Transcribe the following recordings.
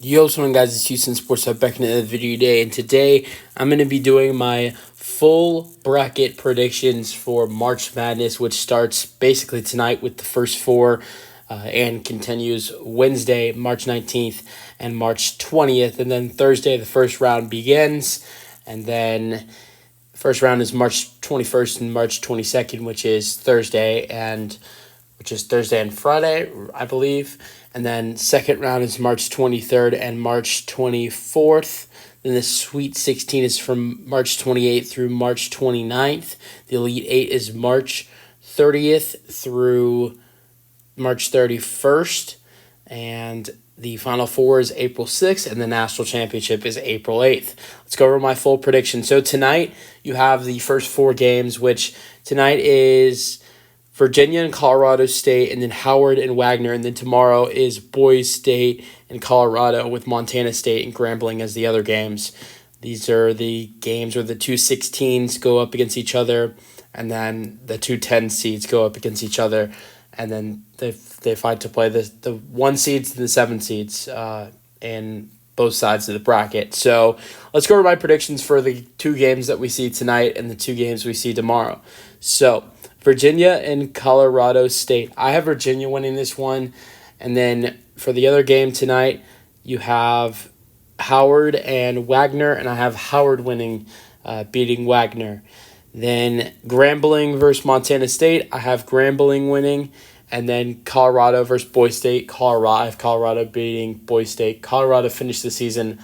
Yo, what's going on, guys? It's Houston Sports Hub back into the video today, and today I'm going to be doing my full bracket predictions for March Madness, which starts basically tonight with the first four and continues Wednesday, March 19th and March 20th, and then Thursday the first round begins, and then first round is March 21st and March 22nd, which is Thursday and Friday, I believe. And then second round is March 23rd and March 24th. Then the Sweet 16 is from March 28th through March 29th. The Elite 8 is March 30th through March 31st. And the Final Four is April 6th, and the National Championship is April 8th. Let's go over my full prediction. So tonight, you have the first four games, which tonight is Virginia and Colorado State, and then Howard and Wagner. And then tomorrow is Boise State and Colorado, with Montana State and Grambling as the other games. These are the games where the two 16s go up against each other, and then the two 10 seeds go up against each other. And then they fight to play the 1 seeds and the 7 seeds in both sides of the bracket. So let's go over my predictions for the two games that we see tonight and the two games we see tomorrow. So Virginia and Colorado State. I have Virginia winning this one. And then for the other game tonight, you have Howard and Wagner, and I have Howard winning, beating Wagner. Then Grambling versus Montana State, I have Grambling winning. And then Colorado versus Boise State, I have Colorado beating Boise State. Colorado finished the season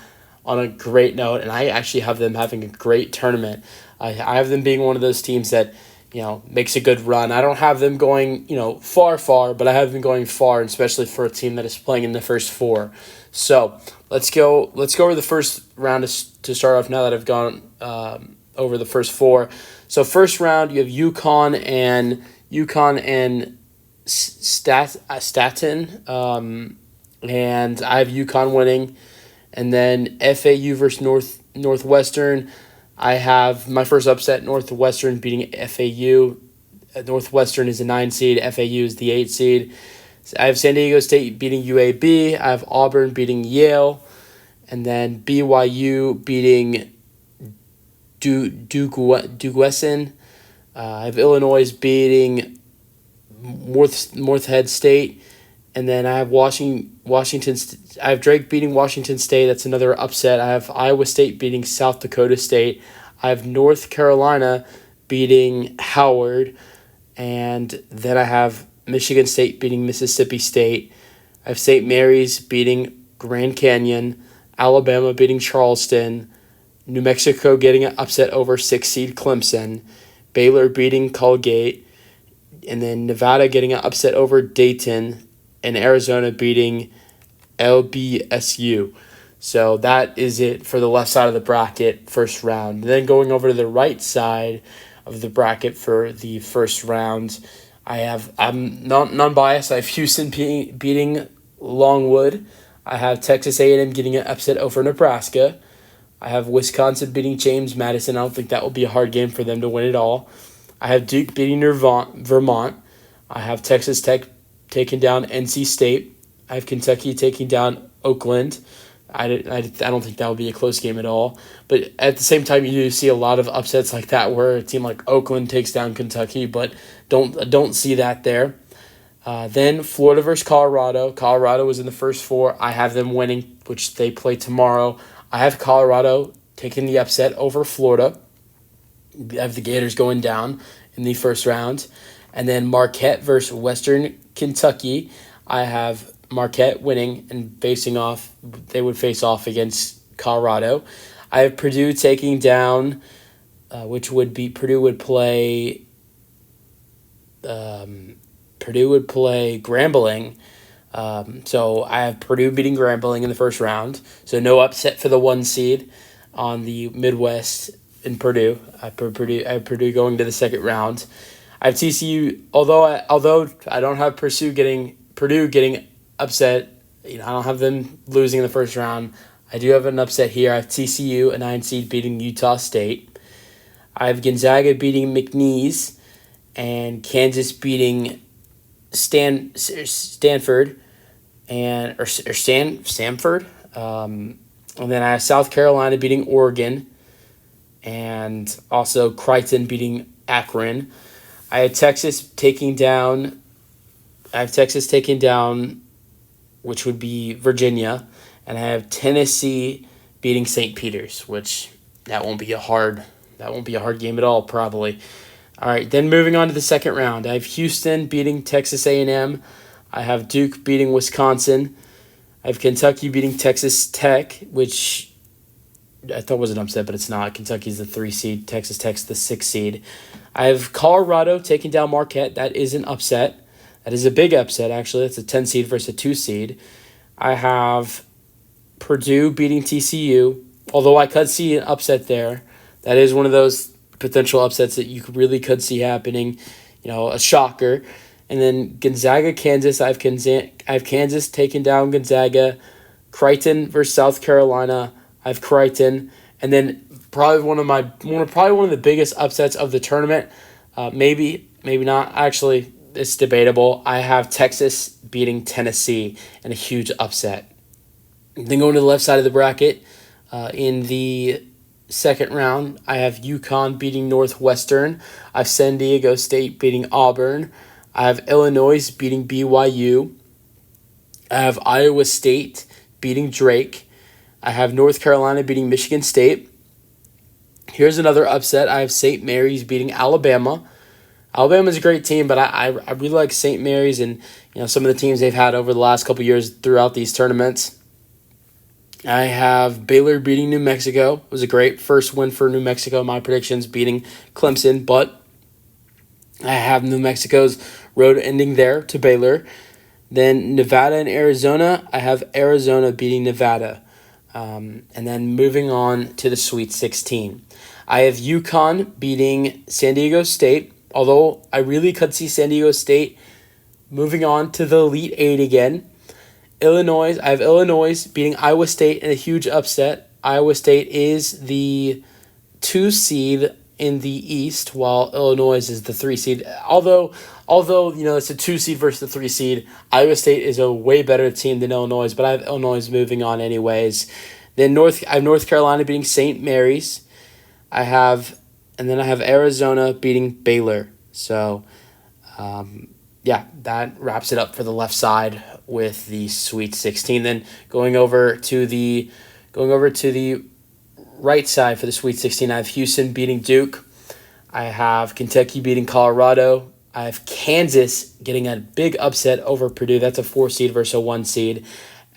on a great note, and I actually have them having a great tournament. I have them being one of those teams that makes a good run. I don't have them going, far, but I have them going far, especially for a team that is playing in the first four. So let's go over the first round to start off now that I've gone over the first four. So first round, you have UConn and Staten, and I have UConn winning. And then FAU versus Northwestern, I have my first upset, Northwestern beating FAU. Northwestern is a 9 seed, FAU is the 8 seed. I have San Diego State beating UAB. I have Auburn beating Yale. And then BYU beating Duquesne. I have Illinois beating Morehead State. And then I have Washington. I have Drake beating Washington State. That's another upset. I have Iowa State beating South Dakota State. I have North Carolina beating Howard. And then I have Michigan State beating Mississippi State. I have St. Mary's beating Grand Canyon. Alabama beating Charleston. New Mexico getting an upset over 6 seed Clemson. Baylor beating Colgate. And then Nevada getting an upset over Dayton. And Arizona beating LBSU. So that is it for the left side of the bracket, first round. Then going over to the right side of the bracket for the first round, I'm not non-biased. I have Houston beating Longwood. I have Texas A&M getting an upset over Nebraska. I have Wisconsin beating James Madison. I don't think that will be a hard game for them to win it all. I have Duke beating Vermont. I have Texas Tech taking down NC State. I have Kentucky taking down Oakland. I don't think that will be a close game at all. But at the same time, you do see a lot of upsets like that where a team like Oakland takes down Kentucky, but don't see that there. Then Florida versus Colorado. Colorado was in the first four. I have them winning, which they play tomorrow. I have Colorado taking the upset over Florida. I have the Gators going down in the first round. And then Marquette versus Western Kentucky. I have Marquette winning and they would face off against Colorado. I have Purdue taking down, Purdue would play Grambling. So I have Purdue beating Grambling in the first round. So no upset for the 1 seed on the Midwest in Purdue. I have Purdue going to the second round. I have TCU, although I don't have Purdue getting upset. I don't have them losing in the first round. I do have an upset here. I have TCU, a 9 seed, beating Utah State. I have Gonzaga beating McNeese, and Kansas beating Stanford, Stanford. And then I have South Carolina beating Oregon, and also Creighton beating Akron. I have Texas taking down. Which would be Virginia, and I have Tennessee beating St. Peter's, which that won't be a hard game at all, probably. All right, then moving on to the second round, I have Houston beating Texas A&M. I have Duke beating Wisconsin. I have Kentucky beating Texas Tech, which I thought was an upset, but it's not. Kentucky's the 3 seed. Texas Tech's the 6 seed. I have Colorado taking down Marquette. That is an upset. That is a big upset, actually. It's a 10 seed versus a 2 seed. I have Purdue beating TCU, although I could see an upset there. That is one of those potential upsets that you really could see happening, a shocker. And then Gonzaga, Kansas. I have Kansas taking down Gonzaga. Creighton versus South Carolina. I have Creighton. And then probably one of the biggest upsets of the tournament. Maybe not. Actually, it's debatable. I have Texas beating Tennessee in a huge upset. Then going to the left side of the bracket, in the second round, I have UConn beating Northwestern. I have San Diego State beating Auburn. I have Illinois beating BYU. I have Iowa State beating Drake. I have North Carolina beating Michigan State. Here's another upset. I have St. Mary's beating Alabama. Alabama's a great team, but I really like St. Mary's and some of the teams they've had over the last couple years throughout these tournaments. I have Baylor beating New Mexico. It was a great first win for New Mexico. My predictions beating Clemson, but I have New Mexico's road ending there to Baylor. Then Nevada and Arizona. I have Arizona beating Nevada. And then moving on to the Sweet 16. I have UConn beating San Diego State, although I really could see San Diego State moving on to the Elite Eight again. I have Illinois beating Iowa State in a huge upset. Iowa State is the 2 seed in the East, while Illinois is the 3 seed. Although it's a 2 seed versus the 3 seed, Iowa State is a way better team than Illinois, but I have Illinois moving on anyways. Then I have North Carolina beating St. Mary's. I have Arizona beating Baylor. So, that wraps it up for the left side with the Sweet 16. Then going over to the right side for the Sweet 16, I have Houston beating Duke. I have Kentucky beating Colorado. I have Kansas getting a big upset over Purdue. That's a 4 seed versus a 1 seed.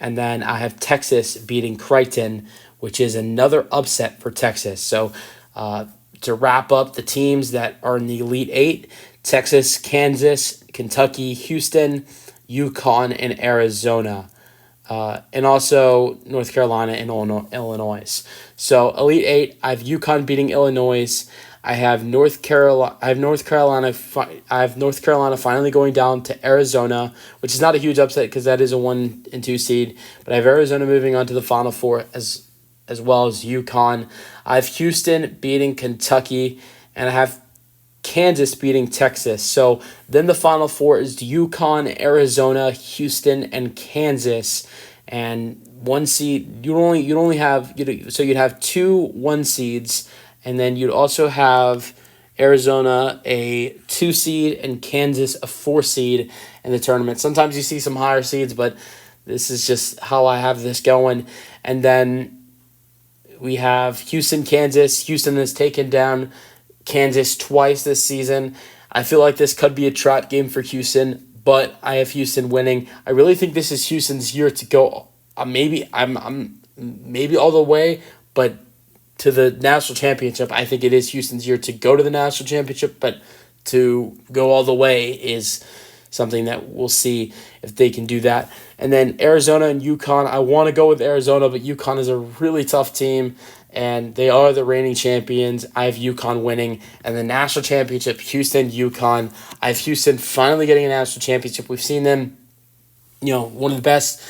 And then I have Texas beating Creighton, which is another upset for Texas. So to wrap up the teams that are in the Elite Eight, Texas, Kansas, Kentucky, Houston, UConn, and Arizona. And also North Carolina and Illinois. So Elite Eight, I have UConn beating Illinois. I have North Carolina finally going down to Arizona, which is not a huge upset because that is a 1 and 2 seed. But I have Arizona moving on to the Final Four as well as UConn. I have Houston beating Kentucky, and I have Kansas beating Texas. So then the Final Four is UConn, Arizona, Houston, and Kansas. And 1 seed, you'd have 2 1 seeds, and then you'd also have Arizona a 2 seed and Kansas a 4 seed in the tournament. Sometimes you see some higher seeds, but this is just how I have this going. And then we have Houston, Kansas. Houston has taken down Kansas twice this season. I feel like this could be a trap game for Houston, but I have Houston winning. I really think this is Houston's year to go. Maybe all the way, but to the national championship. I think it is Houston's year to go to the national championship, but to go all the way is something that we'll see if they can do that. And then Arizona and UConn. I want to go with Arizona, but UConn is a really tough team, and they are the reigning champions. I have UConn winning. And the national championship, Houston, UConn. I have Houston finally getting a national championship. We've seen them, one of the best,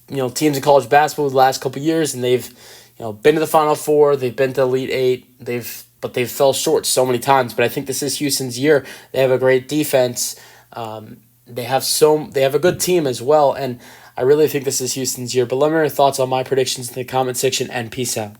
teams in college basketball the last couple of years, and they've, been to the Final Four. They've been to Elite Eight. But they've fell short so many times. But I think this is Houston's year. They have a great defense. They have a good team as well, and I really think this is Houston's year. But let me know your thoughts on my predictions in the comment section, and peace out.